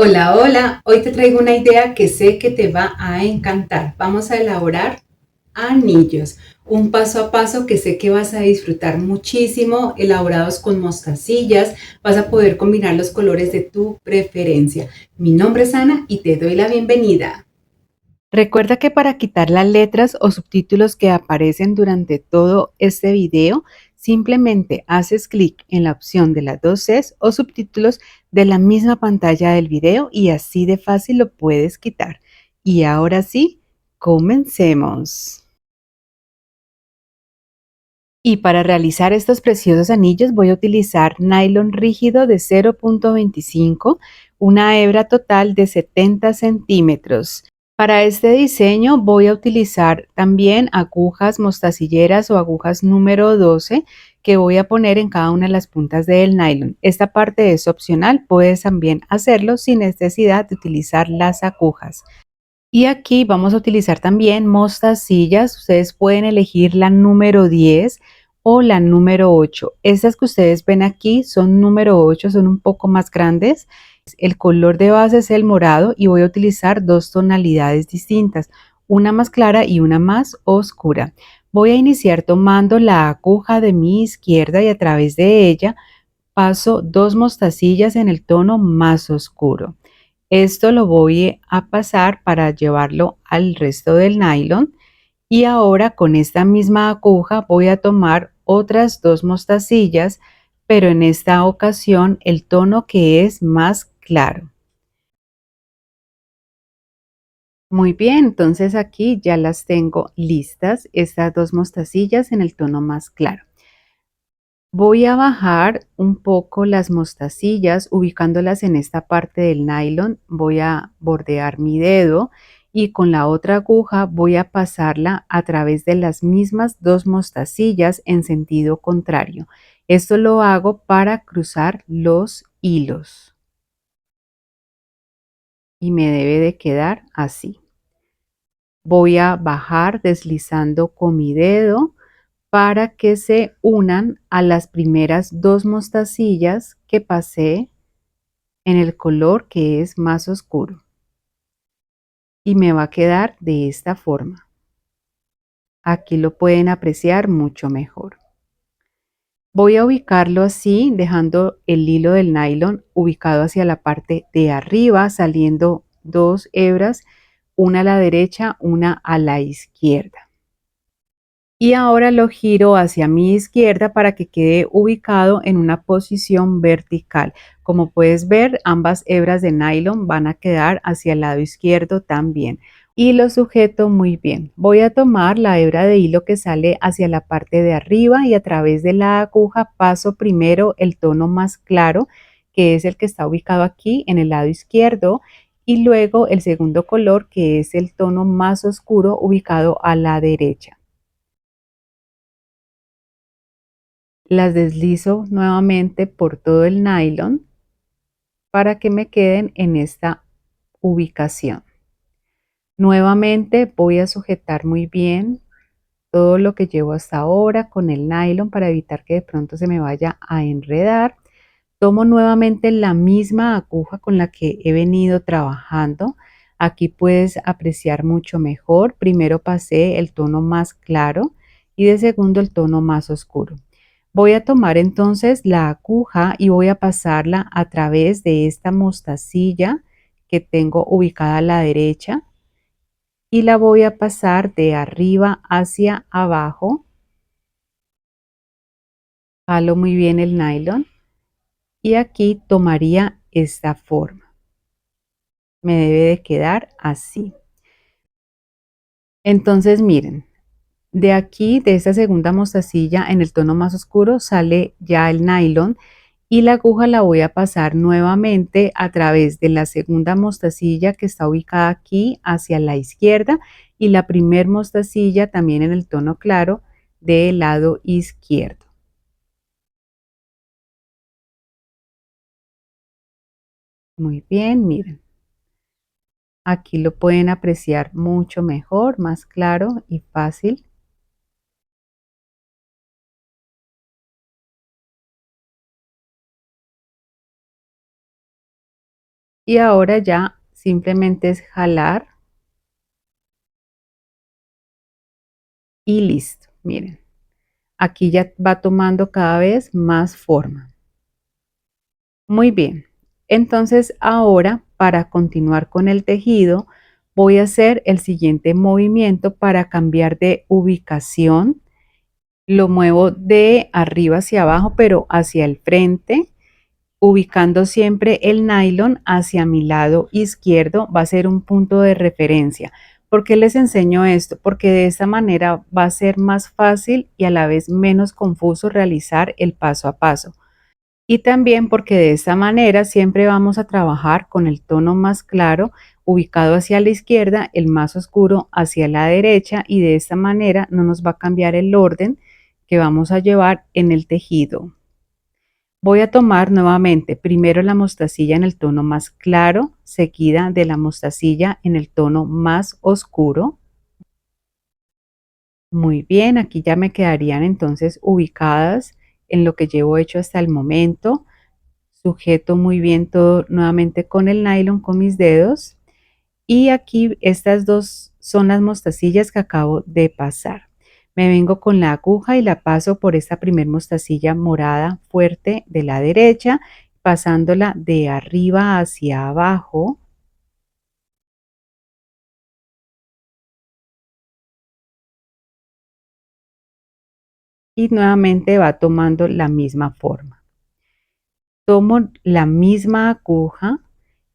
Hola, hola. Hoy te traigo una idea que sé que te va a encantar. Vamos a elaborar anillos. Un paso a paso que sé que vas a disfrutar muchísimo, elaborados con mostacillas. Vas a poder combinar los colores de tu preferencia. Mi nombre es Ana y te doy la bienvenida. Recuerda que para quitar las letras o subtítulos que aparecen durante todo este video, simplemente haces clic en la opción de las dos Cs o subtítulos de la misma pantalla del video y así de fácil lo puedes quitar. Y ahora sí, comencemos. Y para realizar estos preciosos anillos voy a utilizar nylon rígido de 0.25, una hebra total de 70 centímetros. Para este diseño voy a utilizar también agujas mostacilleras o agujas número 12 que voy a poner en cada una de las puntas del nylon. Esta parte es opcional, puedes también hacerlo sin necesidad de utilizar las agujas. Y aquí vamos a utilizar también mostacillas. Ustedes pueden elegir la número 10 o la número 8. Estas que ustedes ven aquí son número 8, son un poco más grandes. El color de base es el morado y voy a utilizar dos tonalidades distintas, una más clara y una más oscura. Voy a iniciar tomando la aguja de mi izquierda y a través de ella paso dos mostacillas en el tono más oscuro. Esto lo voy a pasar para llevarlo al resto del nylon y ahora con esta misma aguja voy a tomar otras dos mostacillas, pero en esta ocasión el tono que es más claro. Muy bien, entonces aquí ya las tengo listas, estas dos mostacillas en el tono más claro. Voy a bajar un poco las mostacillas ubicándolas en esta parte del nylon. Voy a bordear mi dedo y con la otra aguja voy a pasarla a través de las mismas dos mostacillas en sentido contrario. Esto lo hago para cruzar los hilos y me debe de quedar así. Voy a bajar deslizando con mi dedo para que se unan a las primeras dos mostacillas que pasé en el color que es más oscuro y me va a quedar de esta forma. Aquí lo pueden apreciar mucho mejor. Voy a ubicarlo así, dejando el hilo del nylon ubicado hacia la parte de arriba, saliendo dos hebras, una a la derecha, una a la izquierda. Y ahora lo giro hacia mi izquierda para que quede ubicado en una posición vertical. Como puedes ver, ambas hebras de nylon van a quedar hacia el lado izquierdo también. Y lo sujeto muy bien. Voy a tomar la hebra de hilo que sale hacia la parte de arriba y a través de la aguja paso primero el tono más claro, que es el que está ubicado aquí en el lado izquierdo, y luego el segundo color, que es el tono más oscuro ubicado a la derecha. Las deslizo nuevamente por todo el nylon para que me queden en esta ubicación. Nuevamente voy a sujetar muy bien todo lo que llevo hasta ahora con el nylon para evitar que de pronto se me vaya a enredar. Tomo nuevamente la misma aguja con la que he venido trabajando. Aquí puedes apreciar mucho mejor. Primero pasé el tono más claro y de segundo el tono más oscuro. Voy a tomar entonces la aguja y voy a pasarla a través de esta mostacilla que tengo ubicada a la derecha y la voy a pasar de arriba hacia abajo. Jalo muy bien el nylon y aquí tomaría esta forma. Me debe de quedar así. Entonces miren, de aquí, de esta segunda mostacilla en el tono más oscuro sale ya el nylon y la aguja la voy a pasar nuevamente a través de la segunda mostacilla que está ubicada aquí hacia la izquierda y la primer mostacilla también en el tono claro del lado izquierdo. Muy bien, miren. Aquí lo pueden apreciar mucho mejor, más claro y fácil. Y ahora ya simplemente es jalar y listo. Miren, aquí ya va tomando cada vez más forma. Muy bien. Entonces ahora, para continuar con el tejido, voy a hacer el siguiente movimiento para cambiar de ubicación. Lo muevo de arriba hacia abajo, pero hacia el frente, ubicando siempre el nylon hacia mi lado izquierdo. Va a ser un punto de referencia. ¿Por qué les enseño esto? Porque de esta manera va a ser más fácil y a la vez menos confuso realizar el paso a paso. Y también porque de esta manera siempre vamos a trabajar con el tono más claro ubicado hacia la izquierda, el más oscuro hacia la derecha, y de esta manera no nos va a cambiar el orden que vamos a llevar en el tejido. Voy a tomar nuevamente primero la mostacilla en el tono más claro, seguida de la mostacilla en el tono más oscuro. Muy bien, aquí ya me quedarían entonces ubicadas en lo que llevo hecho hasta el momento. Sujeto muy bien todo nuevamente con el nylon con mis dedos, y aquí estas dos son las mostacillas que acabo de pasar. Me vengo con la aguja y la paso por esta primer mostacilla morada fuerte de la derecha, pasándola de arriba hacia abajo, y nuevamente va tomando la misma forma. Tomo la misma aguja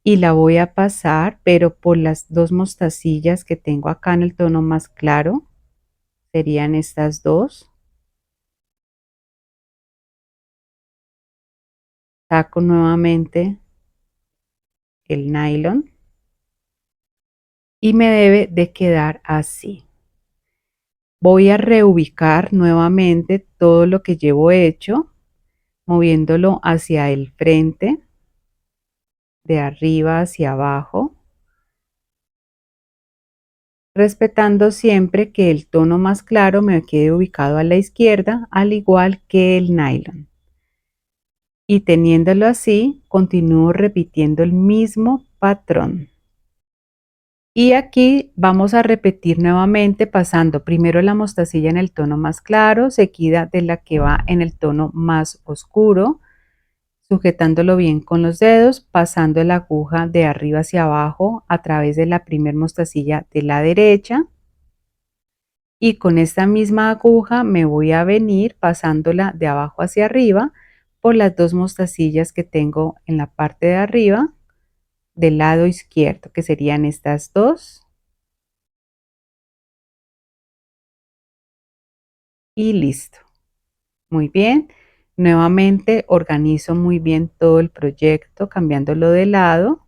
y la voy a pasar, pero por las dos mostacillas que tengo acá en el tono más claro, serían estas dos. Saco nuevamente el nylon y me debe de quedar así. Voy a reubicar nuevamente todo lo que llevo hecho, moviéndolo hacia el frente, de arriba hacia abajo, respetando siempre que el tono más claro me quede ubicado a la izquierda, al igual que el nylon. Y teniéndolo así, continúo repitiendo el mismo patrón. Y aquí vamos a repetir nuevamente pasando primero la mostacilla en el tono más claro, seguida de la que va en el tono más oscuro, sujetándolo bien con los dedos, pasando la aguja de arriba hacia abajo a través de la primer mostacilla de la derecha, y con esta misma aguja me voy a venir pasándola de abajo hacia arriba por las dos mostacillas que tengo en la parte de arriba del lado izquierdo, que serían estas dos. Y listo. Muy bien. Nuevamente organizo muy bien todo el proyecto, cambiándolo de lado.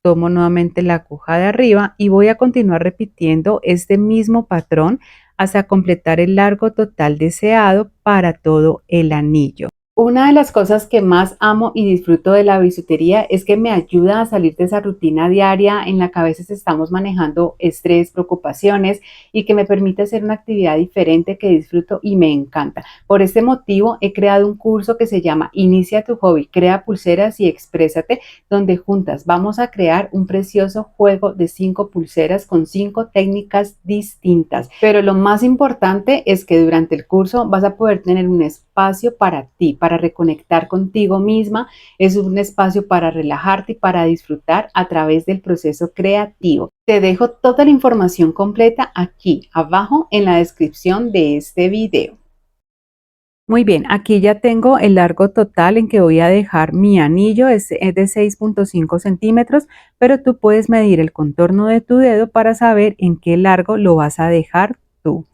Tomo nuevamente la aguja de arriba y voy a continuar repitiendo este mismo patrón hasta completar el largo total deseado para todo el anillo. Una de las cosas que más amo y disfruto de la bisutería es que me ayuda a salir de esa rutina diaria en la que a veces estamos manejando estrés, preocupaciones, y que me permite hacer una actividad diferente que disfruto y me encanta. Por este motivo he creado un curso que se llama Inicia tu hobby, crea pulseras y exprésate, donde juntas vamos a crear un precioso juego de 5 pulseras con 5 técnicas distintas. Pero lo más importante es que durante el curso vas a poder tener un espacio para ti, para reconectar contigo misma. Es un espacio para relajarte y para disfrutar a través del proceso creativo. Te dejo toda la información completa aquí abajo en la descripción de este video. Muy bien, aquí ya tengo el largo total en que voy a dejar mi anillo, es de 6.5 centímetros, pero tú puedes medir el contorno de tu dedo para saber en qué largo lo vas a dejar tú.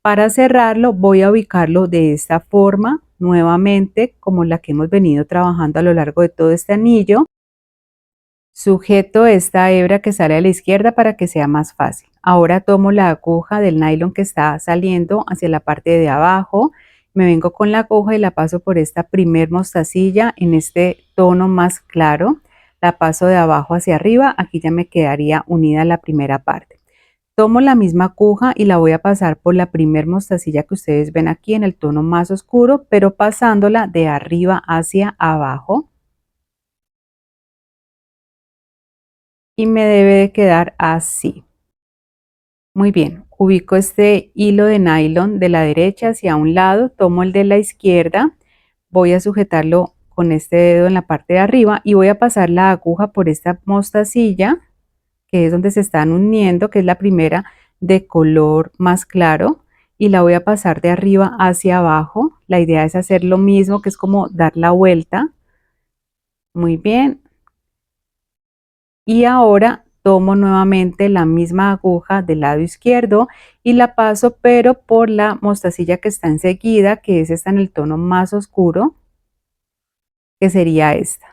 Para cerrarlo voy a ubicarlo de esta forma, nuevamente como la que hemos venido trabajando a lo largo de todo este anillo. Sujeto esta hebra que sale a la izquierda para que sea más fácil. Ahora tomo la aguja del nylon que está saliendo hacia la parte de abajo, me vengo con la aguja y la paso por esta primer mostacilla en este tono más claro, la paso de abajo hacia arriba, aquí ya me quedaría unida la primera parte. Tomo la misma aguja y la voy a pasar por la primer mostacilla que ustedes ven aquí en el tono más oscuro, pero pasándola de arriba hacia abajo. y me debe de quedar así. Muy bien, ubico este hilo de nylon de la derecha hacia un lado, tomo el de la izquierda, voy a sujetarlo con este dedo en la parte de arriba y voy a pasar la aguja por esta mostacilla, que es donde se están uniendo, que es la primera de color más claro, y la voy a pasar de arriba hacia abajo. La idea es hacer lo mismo, que es como dar la vuelta. Muy bien. Y ahora tomo nuevamente la misma aguja del lado izquierdo y la paso, pero por la mostacilla que está enseguida, que es esta en el tono más oscuro, que sería esta.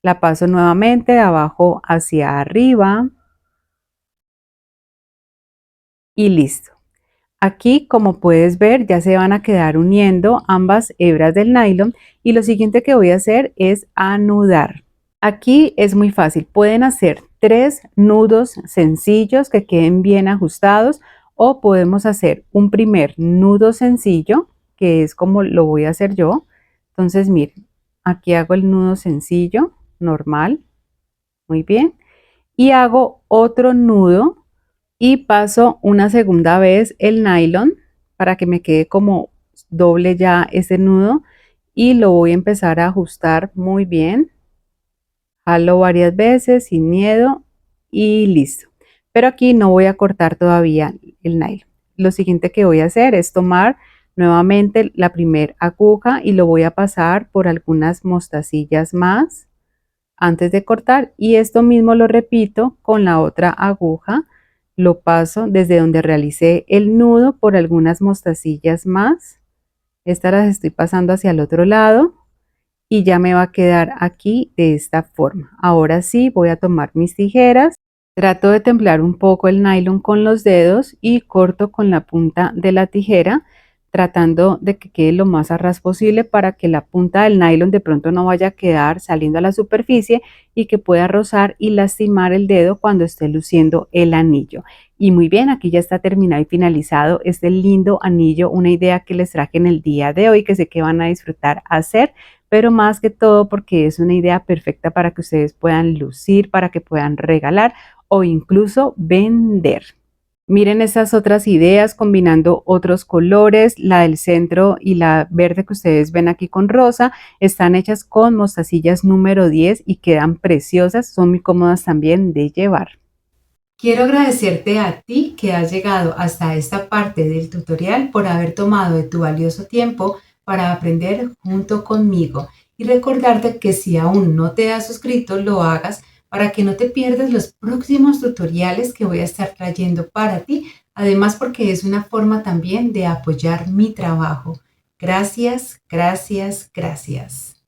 La paso nuevamente de abajo hacia arriba y listo. Aquí, como puedes ver, ya se van a quedar uniendo ambas hebras del nylon y lo siguiente que voy a hacer es anudar. Aquí es muy fácil, pueden hacer 3 nudos sencillos que queden bien ajustados o podemos hacer un primer nudo sencillo, que es como lo voy a hacer yo. Entonces, miren, aquí hago el nudo sencillo, normal, muy bien, y hago otro nudo y paso una segunda vez el nylon para que me quede como doble ya ese nudo y lo voy a empezar a ajustar muy bien. Jalo varias veces sin miedo y listo. Pero aquí no voy a cortar todavía el nylon. Lo siguiente que voy a hacer es tomar nuevamente la primera aguja y lo voy a pasar por algunas mostacillas más antes de cortar, y esto mismo lo repito con la otra aguja. Lo paso desde donde realicé el nudo por algunas mostacillas más. Estas las estoy pasando hacia el otro lado y ya me va a quedar aquí de esta forma. Ahora sí voy a tomar mis tijeras, trato de templar un poco el nylon con los dedos y corto con la punta de la tijera, tratando de que quede lo más a ras posible para que la punta del nylon de pronto no vaya a quedar saliendo a la superficie y que pueda rozar y lastimar el dedo cuando esté luciendo el anillo. Y muy bien, aquí ya está terminado y finalizado este lindo anillo, una idea que les traje en el día de hoy que sé que van a disfrutar hacer, pero más que todo porque es una idea perfecta para que ustedes puedan lucir, para que puedan regalar o incluso vender. Miren estas otras ideas combinando otros colores, la del centro y la verde que ustedes ven aquí con rosa, están hechas con mostacillas número 10 y quedan preciosas, son muy cómodas también de llevar. Quiero agradecerte a ti que has llegado hasta esta parte del tutorial por haber tomado de tu valioso tiempo para aprender junto conmigo y recordarte que si aún no te has suscrito, lo hagas para que no te pierdas los próximos tutoriales que voy a estar trayendo para ti, además porque es una forma también de apoyar mi trabajo. Gracias, gracias, gracias.